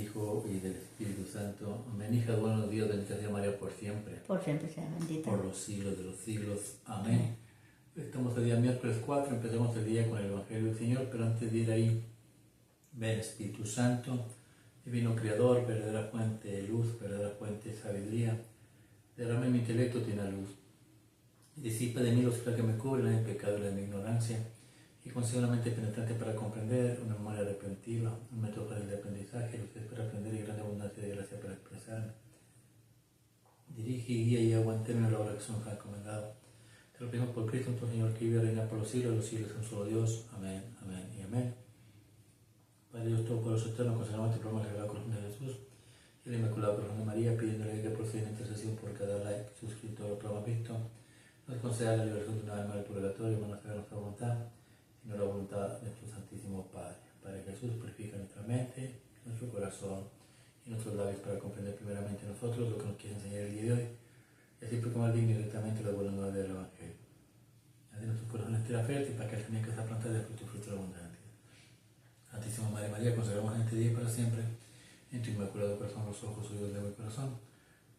Hijo y del Espíritu Santo. Amén. Hija de buenos Dios, bendita sea María por siempre. Por siempre sea bendita. Por los siglos de los siglos. Amén. Estamos el día miércoles 4, empezamos el día con el Evangelio del Señor, pero antes de ir ahí, ven Espíritu Santo, Divino Creador, verdadera fuente de luz, verdadera fuente de sabiduría, derrame mi intelecto, tiene luz. Disipa de mí los que me cubren en el pecado y de mi ignorancia, y concede una mente penetrante para comprender, una memoria repentiva, un método fácil de aprendizaje, luces para aprender y gran abundancia de gracia para expresar. Dirige, guía y aguánteme a la obra que se nos ha encomendado. Te lo pedimos por Cristo, nuestro Señor, que vive y reina por los siglos un solo Dios. Amén, amén y amén. Padre Dios Todopoderoso Eterno, consagramos este programa regalado con de Jesús y el Inmaculado Corazón de María, pidiéndole que proceda en intercesión por cada like, suscrito al programa visto, nos conceda la liberación de una alma del purgatorio, no nos haga nuestra voluntad, sino la voluntad de nuestro Santísimo Padre. Padre Jesús, purifica nuestra mente, nuestro corazón y nuestros labios para comprender primeramente nosotros lo que nos quiere enseñar el día de hoy, y así proclamar digno y directamente la buena nueva del Evangelio. Haz de nuestros corazones tierra fértil para que al semilla que está plantada dé fruto abundante. Santísima Madre María, consagramos en este día y para siempre, en tu inmaculado corazón, los ojos, oídos de mi corazón,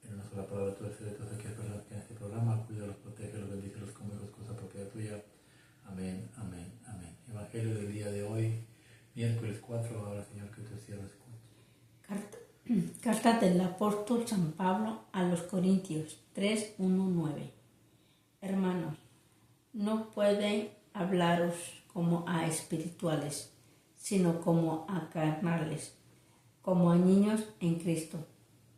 en una sola palabra, todo el ser de todas aquellas personas que en este programa, cuida, los protege, los bendice, los come, los cosa propia tuya. Amén, amén, amén. Evangelio del día de hoy, miércoles 4, ahora Señor, que tu siervo escuche. Carta del apóstol San Pablo a los Corintios 3:1-9. Hermanos, no pueden hablaros como a espirituales, sino como a carnales, como a niños en Cristo.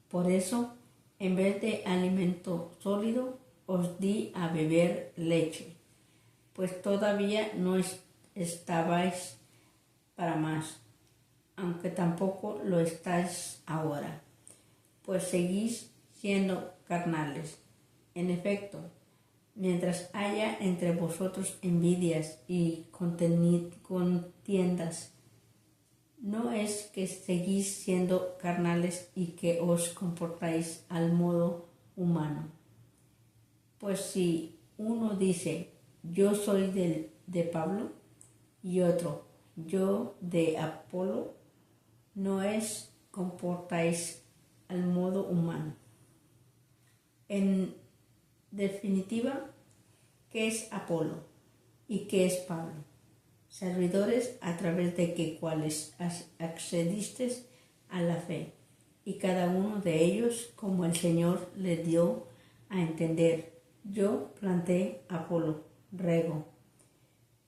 Por eso, en vez de alimento sólido, os di a beber leche, pues todavía no estabais para más, aunque tampoco lo estáis ahora, pues seguís siendo carnales. En efecto, mientras haya entre vosotros envidias y contiendas, no es que seguís siendo carnales y que os comportáis al modo humano. Pues si uno dice, yo soy de Pablo, y otro, yo de Apolo, no es comportáis al modo humano. En definitiva, ¿qué es Apolo y qué es Pablo? Servidores a través de que cuales accedisteis a la fe, y cada uno de ellos como el Señor le dio a entender. Yo planté, Apolo regó,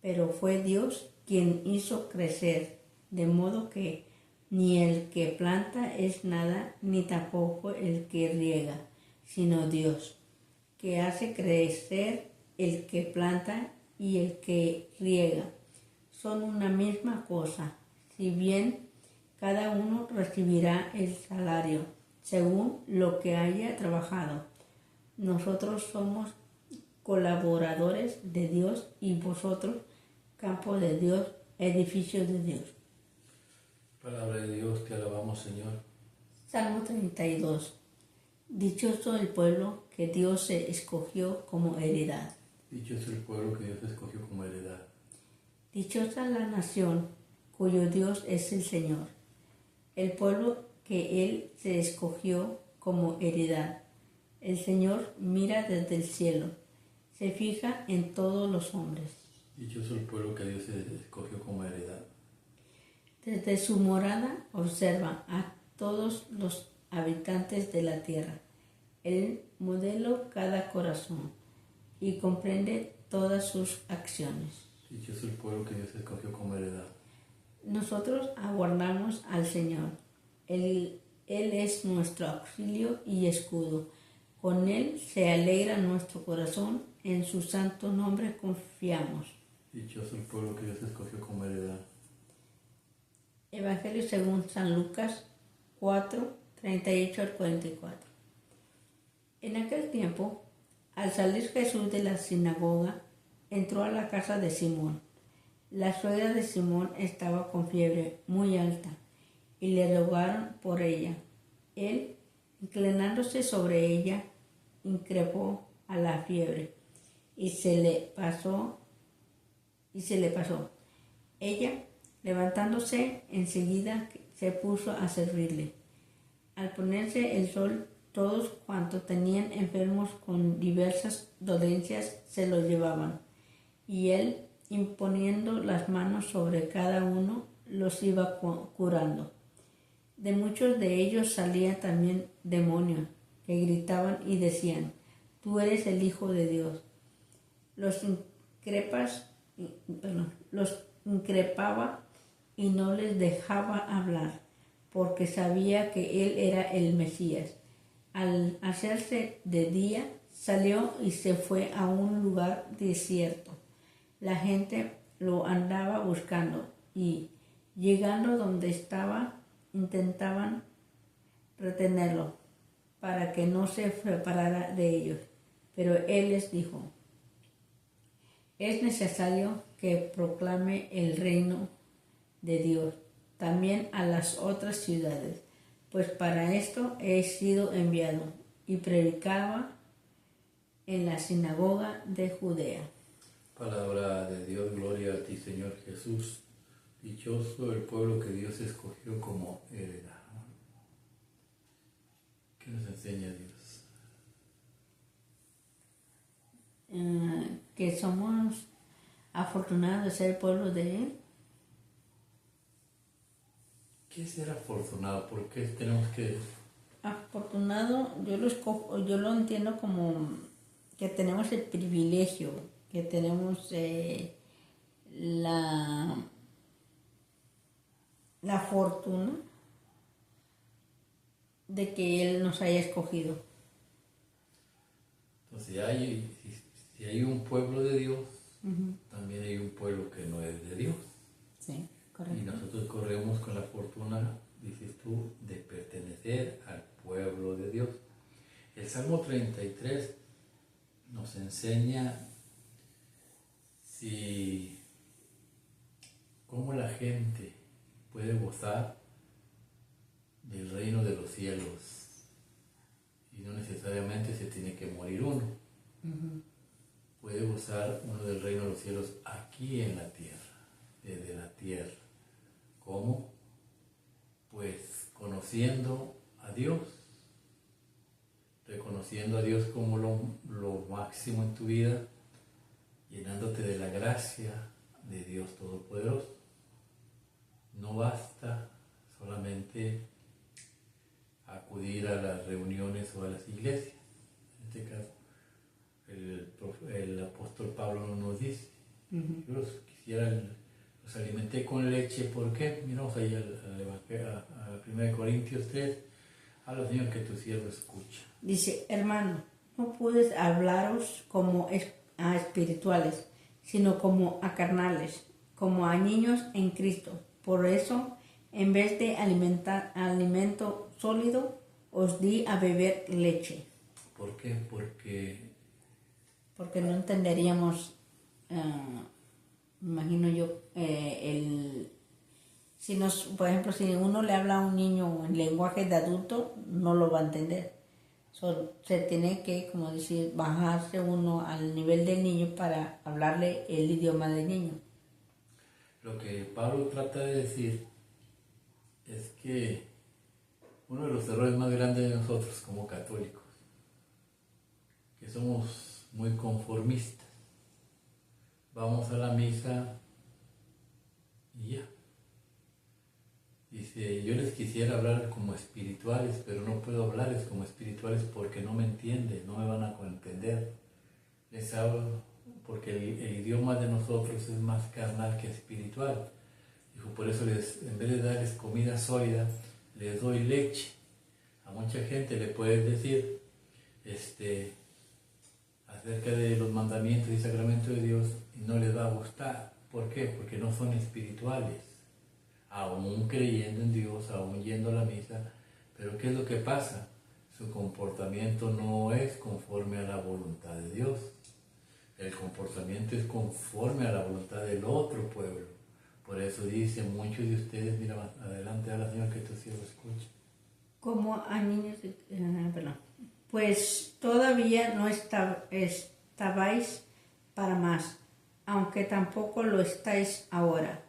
pero fue Dios quien hizo crecer, de modo que ni el que planta es nada, ni tampoco el que riega, sino Dios, que hace crecer el que planta y el que riega. Son una misma cosa, si bien cada uno recibirá el salario según lo que haya trabajado. Nosotros somos colaboradores de Dios y vosotros campo de Dios, edificio de Dios. Palabra de Dios, te alabamos, Señor. Salmo 32. Dichoso el pueblo que Dios se escogió como heredad. Dichoso el pueblo que Dios escogió como heredad. Dichosa la nación cuyo Dios es el Señor, el pueblo que Él se escogió como heredad. El Señor mira desde el cielo, se fija en todos los hombres. Dichoso el pueblo que Dios escogió como heredad. Desde su morada observa a todos los habitantes de la tierra. Él modela cada corazón y comprende todas sus acciones. Dichoso el pueblo que Dios escogió como heredad. Nosotros aguardamos al Señor. Él es nuestro auxilio y escudo. Con Él se alegra nuestro corazón. En su santo nombre confiamos. Dichoso el pueblo que Dios escogió como heredad. Evangelio según San Lucas 4, 38-44. En aquel tiempo, al salir Jesús de la sinagoga, entró a la casa de Simón. La suegra de Simón estaba con fiebre muy alta y le rogaron por ella. Él, inclinándose sobre ella, increpó a la fiebre y se le pasó. Ella, levantándose enseguida, se puso a servirle. Al ponerse el sol, todos cuantos tenían enfermos con diversas dolencias se los llevaban, y él, imponiendo las manos sobre cada uno, los iba curando. De muchos de ellos salía también demonios, que gritaban y decían: Tú eres el Hijo de Dios. Los increpaba y no les dejaba hablar, porque sabía que él era el Mesías. Al hacerse de día, salió y se fue a un lugar desierto. La gente lo andaba buscando y, llegando donde estaba, intentaban retenerlo para que no se separara de ellos. Pero él les dijo: Es necesario que proclame el reino de Dios también a las otras ciudades, pues para esto he sido enviado. Y predicaba en la sinagoga de Judea. Palabra de Dios, gloria a ti, Señor Jesús. Dichoso el pueblo que Dios escogió como heredad. ¿Qué nos enseña Dios? Que somos afortunados de ser el pueblo de Él. ¿Qué es ser afortunado? ¿Por qué tenemos que...? Afortunado, yo lo entiendo como que tenemos el privilegio, que tenemos la fortuna de que Él nos haya escogido. Entonces, si hay un pueblo de Dios, también hay un pueblo que no es de Dios. Sí, correcto. Y nosotros corremos con la fortuna, dices tú, de pertenecer al pueblo de Dios. El Salmo 33 nos enseña cómo la gente puede gozar del reino de los cielos. Y no necesariamente se tiene que morir uno. Puede gozar uno del reino de los cielos aquí en la tierra, desde la tierra. ¿Cómo? Pues conociendo a Dios, reconociendo a Dios como lo máximo en tu vida, llenándote de la gracia de Dios Todopoderoso. No basta solamente acudir a las reuniones o a las iglesias. En este caso, el apóstol Pablo nos dice: yo los alimenté con leche. ¿Por qué? Miramos ahí a 1 Corintios 3, habla, Señor, que tu siervo escucha. Dice: Hermano, no puedes hablaros como a espirituales, sino como a carnales, como a niños en Cristo. Por eso, en vez de alimento sólido, os di a beber leche. ¿Por qué? Porque no entenderíamos, imagino yo, por ejemplo, si uno le habla a un niño en lenguaje de adulto, no lo va a entender. Se tiene que, como decir, bajarse uno al nivel del niño para hablarle el idioma del niño. Lo que Pablo trata de decir es que uno de los errores más grandes de nosotros como católicos, que somos muy conformistas, vamos a la misa y ya. Dice: yo les quisiera hablar como espirituales, pero no puedo hablarles como espirituales porque no me entienden, no me van a comprender. Les hablo porque el idioma de nosotros es más carnal que espiritual. Dijo: por eso en vez de darles comida sólida, les doy leche. A mucha gente le puedes decir acerca de los mandamientos y sacramentos de Dios y no les va a gustar. ¿Por qué? Porque no son espirituales. Aún creyendo en Dios, aún yendo a la misa, pero ¿qué es lo que pasa? Su comportamiento no es conforme a la voluntad de Dios. El comportamiento es conforme a la voluntad del otro pueblo. Por eso dice: muchos de ustedes, mira más adelante, a la Señor, que tu siervo escucha. Como a niños, pues todavía no estabais para más, aunque tampoco lo estáis ahora,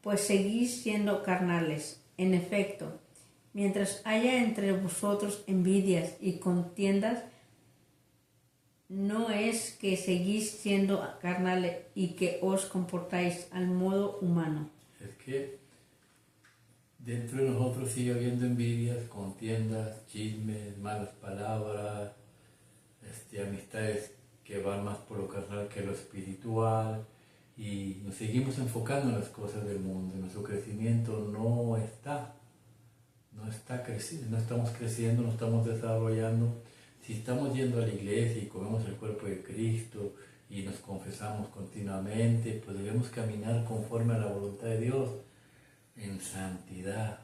pues seguís siendo carnales. En efecto, mientras haya entre vosotros envidias y contiendas, no es que seguís siendo carnales y que os comportáis al modo humano. Es que dentro de nosotros sigue habiendo envidias, contiendas, chismes, malas palabras, amistades que van más por lo carnal que lo espiritual, y nos seguimos enfocando en las cosas del mundo. Nuestro crecimiento no está creciendo, no estamos creciendo, no estamos desarrollando. Si estamos yendo a la iglesia y comemos el cuerpo de Cristo y nos confesamos continuamente, pues debemos caminar conforme a la voluntad de Dios, en santidad.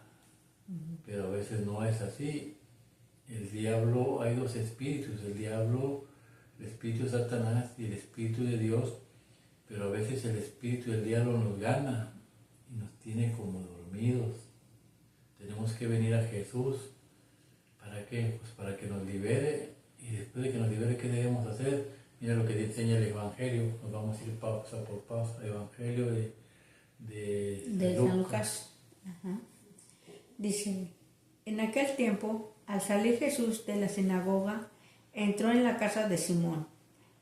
Pero a veces no es así. El diablo, hay dos espíritus, el espíritu de Satanás y el espíritu de Dios, pero a veces el espíritu del diablo nos gana y nos tiene como dormidos. Tenemos que venir a Jesús. ¿Para qué? Pues para que nos libere, y después de que nos libere, ¿qué debemos hacer? Mira lo que te enseña el Evangelio. Nos vamos a ir pausa por pausa. Evangelio de San Lucas. Ajá. Dice, en aquel tiempo, al salir Jesús de la sinagoga, entró en la casa de Simón.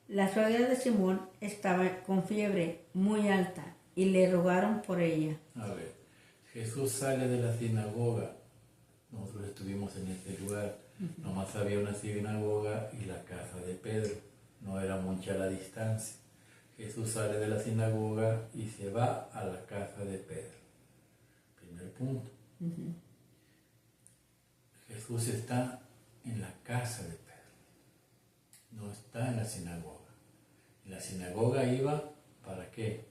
La suegra de Simón estaba con fiebre muy alta y le rogaron por ella. A ver, Jesús sale de la sinagoga. Nosotros estuvimos en ese lugar. Nomás había una sinagoga y la casa de Pedro. No era mucha la distancia. Jesús sale de la sinagoga y se va a la casa de Pedro. Primer punto. Jesús está en la casa de Pedro. No está en la sinagoga. En la sinagoga iba, ¿para qué?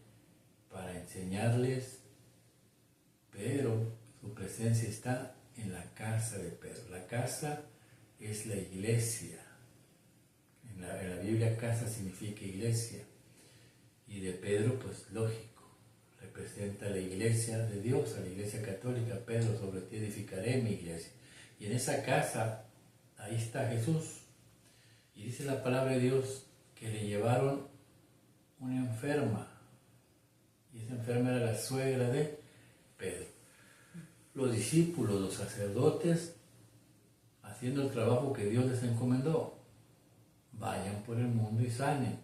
Para enseñarles, pero su presencia está en la casa de Pedro. La casa es la iglesia. En la Biblia casa significa iglesia. Y de Pedro, pues lógico, representa a la iglesia de Dios, a la iglesia católica. Pedro, sobre ti edificaré mi iglesia. Y en esa casa, ahí está Jesús. Y dice la palabra de Dios que le llevaron una enferma. Y esa enferma era la suegra de Pedro. Los discípulos, los sacerdotes, haciendo el trabajo que Dios les encomendó, vayan por el mundo y sanen.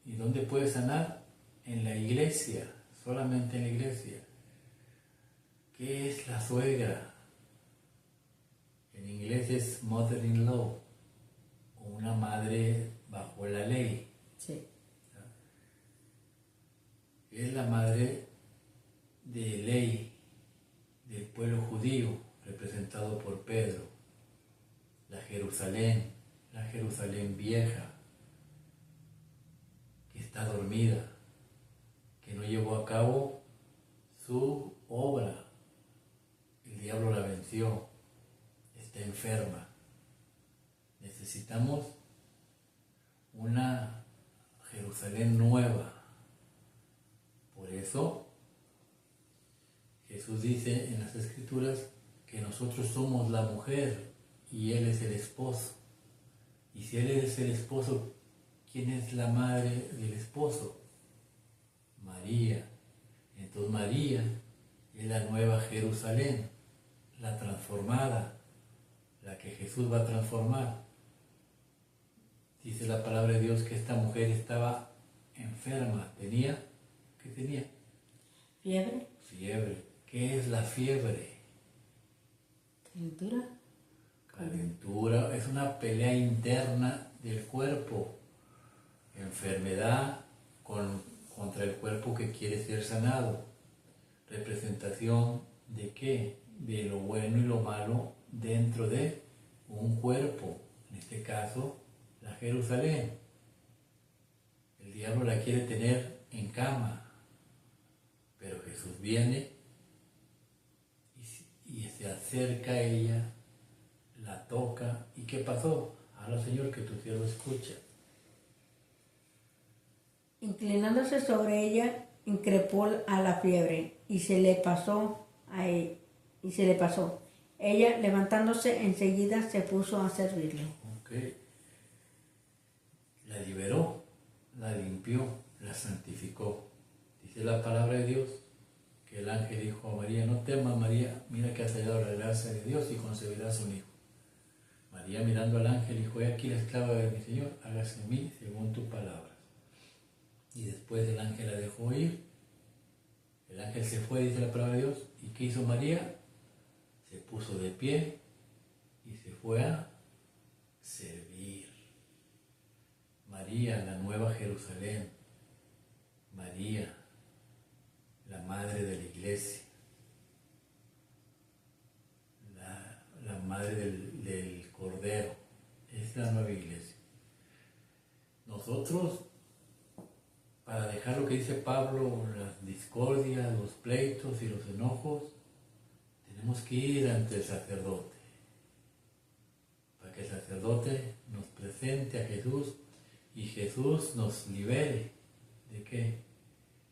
¿Y dónde puede sanar? En la iglesia, solamente en la iglesia. ¿Qué es la suegra? En inglés es mother-in-law, o una madre bajo la ley. Sí. Es la madre de ley del pueblo judío, representado por Pedro. La Jerusalén vieja, que está dormida, que no llevó a cabo su obra. El diablo la venció, está enferma. Necesitamos una Jerusalén nueva. Por eso Jesús dice en las Escrituras que nosotros somos la mujer y Él es el esposo. Y si Él es el esposo, ¿quién es la madre del esposo? María. Entonces María es la nueva Jerusalén, la transformada, la que Jesús va a transformar. Dice la palabra de Dios que esta mujer estaba enferma. ¿Qué tenía? Fiebre. Fiebre. ¿Qué es la fiebre? Calentura. Calentura. Es una pelea interna del cuerpo. Enfermedad contra el cuerpo que quiere ser sanado. Representación de qué? De lo bueno y lo malo dentro de un cuerpo. En este caso, la Jerusalén. El diablo la quiere tener en cama. Pero Jesús viene y se acerca a ella, la toca. ¿Y qué pasó? Habla, Señor, que tu siervo escucha. Inclinándose sobre ella, increpó a la fiebre y se le pasó. Ella, levantándose enseguida, se puso a servirle. Okay. La liberó, la limpió, la santificó. Dice la palabra de Dios que el ángel dijo a María: no temas, María, mira que has hallado la gracia de Dios y concebirás un hijo. María, mirando al ángel, dijo: he aquí la esclava de mi Señor, hágase en mí según tu palabra. Y después el ángel la dejó ir. El ángel se fue, dice la palabra de Dios. ¿Y qué hizo María? Se puso de pie y se fue a servir. María, la nueva Jerusalén. María, la madre de la iglesia. La madre del Cordero. Es la nueva iglesia. Nosotros, para dejar lo que dice Pablo, las discordias, los pleitos y los enojos, tenemos que ir ante el sacerdote, para que el sacerdote nos presente a Jesús y Jesús nos libere. ¿De qué?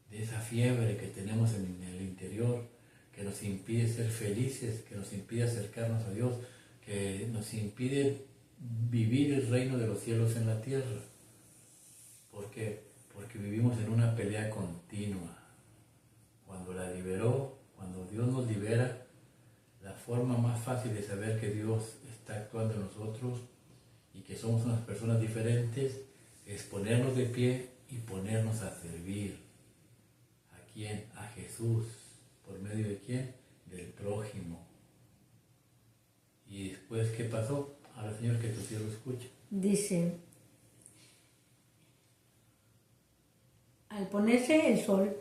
De esa fiebre que tenemos en el interior, que nos impide ser felices, que nos impide acercarnos a Dios, que nos impide vivir el reino de los cielos en la tierra. ¿Por qué? Porque vivimos en una pelea continua. Cuando Dios nos libera, la forma más fácil de saber que Dios está actuando en nosotros y que somos unas personas diferentes es ponernos de pie y ponernos a servir. ¿A quién? A Jesús. ¿Por medio de quién? Del prójimo. ¿Y después qué pasó? Ahora, Señor, que tu siervo escucha. Dice: al ponerse el sol,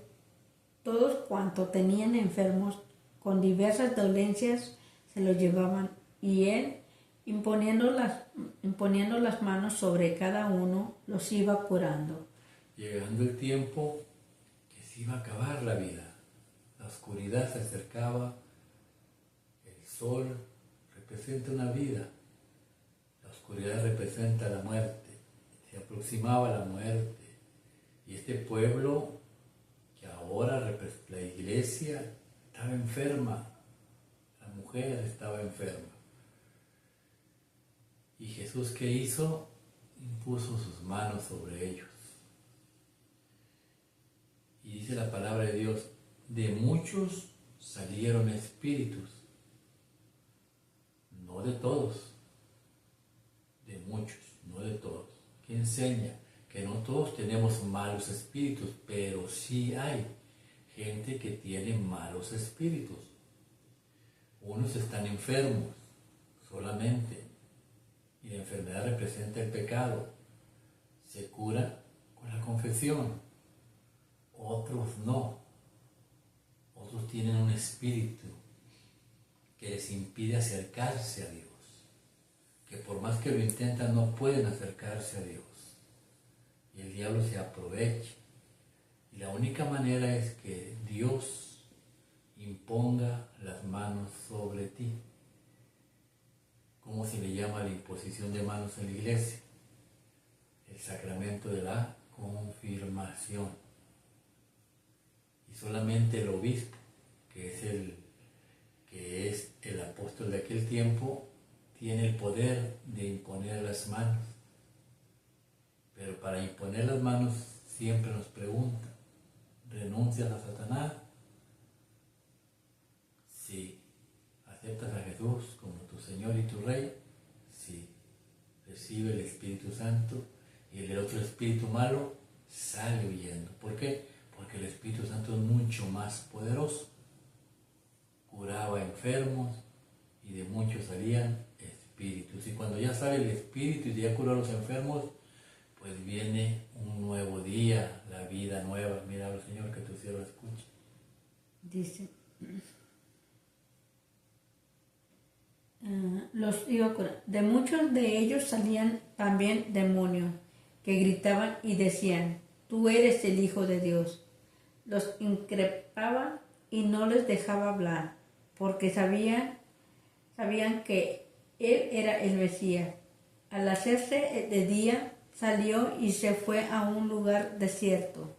todos cuantos tenían enfermos con diversas dolencias se los llevaban, y él, imponiendo las manos sobre cada uno, los iba curando. Llegando el tiempo que se iba a acabar la vida, la oscuridad se acercaba, el sol representa una vida, la oscuridad representa la muerte, se aproximaba la muerte, y este pueblo, que ahora la iglesia, estaba enferma, la mujer estaba enferma. ¿Y Jesús qué hizo? Impuso sus manos sobre ellos. Y dice la palabra de Dios: de muchos salieron espíritus, no de todos, de muchos, no de todos. ¿Qué enseña? Que no todos tenemos malos espíritus, pero sí hay gente que tiene malos espíritus. Unos están enfermos solamente, y la enfermedad representa el pecado. Se cura con la confesión. Otros no. Otros tienen un espíritu que les impide acercarse a Dios, que por más que lo intentan no pueden acercarse a Dios, y el diablo se aprovecha. Y la única manera es que Dios imponga las manos sobre ti. ¿Cómo se le llama la imposición de manos en la iglesia? El sacramento de la confirmación. Y solamente el obispo, que es el apóstol de aquel tiempo, tiene el poder de imponer las manos. Pero para imponer las manos siempre nos preguntan: ¿renuncias a Satanás? Sí. ¿Aceptas a Jesús como tu Señor y tu Rey? Sí. Recibe el Espíritu Santo, y el otro espíritu malo sale huyendo. ¿Por qué? Porque el Espíritu Santo es mucho más poderoso. Curaba enfermos y de muchos salían espíritus. Y cuando ya sale el espíritu y ya curó a los enfermos, pues viene un nuevo día, la vida nueva. Mira, Señor, que tu siervo escuche. Dice: los iba a curar. De muchos de ellos salían también demonios, que gritaban y decían: tú eres el Hijo de Dios. Los increpaba y no les dejaba hablar, porque sabían que él era el Mesías. Al hacerse de día, salió y se fue a un lugar desierto.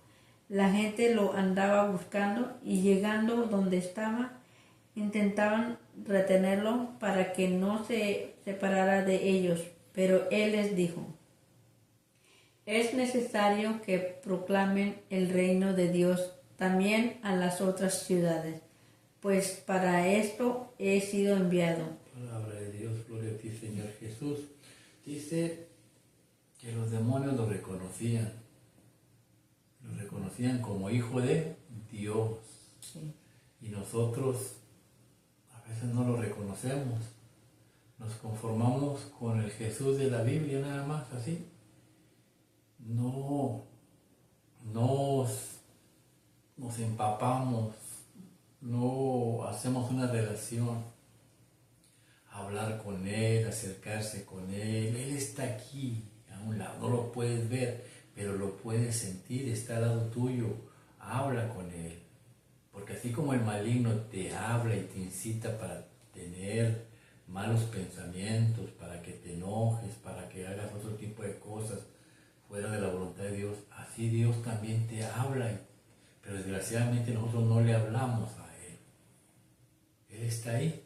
La gente lo andaba buscando, y llegando donde estaba, intentaban retenerlo para que no se separara de ellos, pero él les dijo: es necesario que proclamen el reino de Dios también a las otras ciudades, pues para esto he sido enviado. Palabra de Dios, gloria a ti, Señor Jesús. Dice que los demonios lo reconocían como hijo de Dios. Sí. Y nosotros a veces no lo reconocemos. Nos conformamos con el Jesús de la Biblia nada más, así. No nos empapamos, no hacemos una relación, hablar con Él, acercarse con Él. Él está aquí, a un lado, no lo puedes ver, pero lo puedes sentir, está al lado tuyo. Habla con Él, porque así como el maligno te habla y te incita para tener malos pensamientos, para que te enojes, para que hagas otro tipo de cosas fuera de la voluntad de Dios, así Dios también te habla, pero desgraciadamente nosotros no le hablamos a Él. Él está ahí.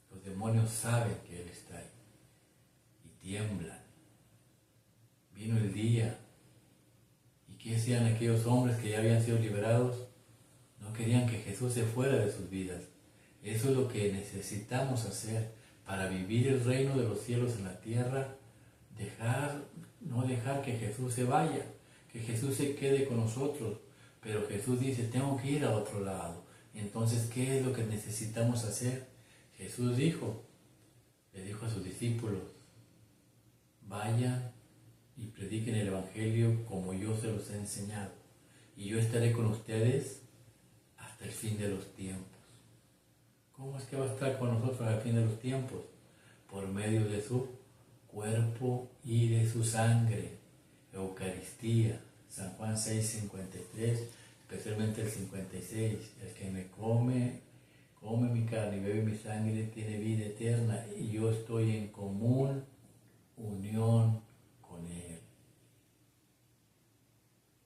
Los demonios saben que Él está ahí y tiemblan. Vino el día. ¿Y qué hacían aquellos hombres que ya habían sido liberados? No querían que Jesús se fuera de sus vidas. Eso es lo que necesitamos hacer para vivir el reino de los cielos en la tierra. No dejar que Jesús se vaya, que Jesús se quede con nosotros. Pero Jesús dice, tengo que ir a otro lado. Entonces, ¿qué es lo que necesitamos hacer? Jesús le dijo a sus discípulos, vayan y prediquen el Evangelio como yo se los he enseñado. Y yo estaré con ustedes hasta el fin de los tiempos. ¿Cómo es que va a estar con nosotros al fin de los tiempos? Por medio de su cuerpo y de su sangre. Eucaristía. San Juan 6:53, especialmente el 56. El que me come mi carne y bebe mi sangre, tiene vida eterna, y yo estoy en común unión con Él.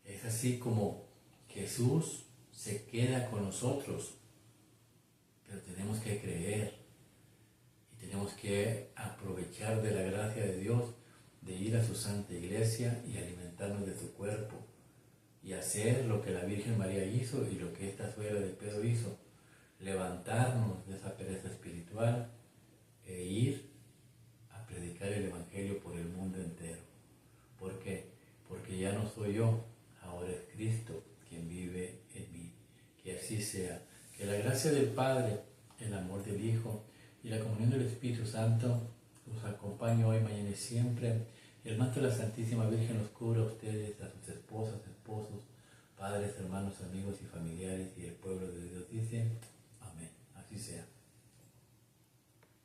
Es así como Jesús se queda con nosotros, pero tenemos que creer y tenemos que aprovechar de la gracia de Dios, de ir a su Santa Iglesia y alimentarnos de su cuerpo y hacer lo que la Virgen María hizo y lo que esta suegra de Pedro hizo, levantarnos de esa pereza espiritual e ir a predicar el Evangelio por el mundo entero. ¿Por qué? Porque ya no soy yo, ahora es Cristo quien vive en mí. Que así sea. Que la gracia del Padre, el amor del Hijo y la comunión del Espíritu Santo los acompañe hoy, mañana y siempre. El manto de la Santísima Virgen los cubra a ustedes, a sus esposas, esposos, padres, hermanos, amigos y familiares, y el pueblo de Dios dice, amén. Así sea.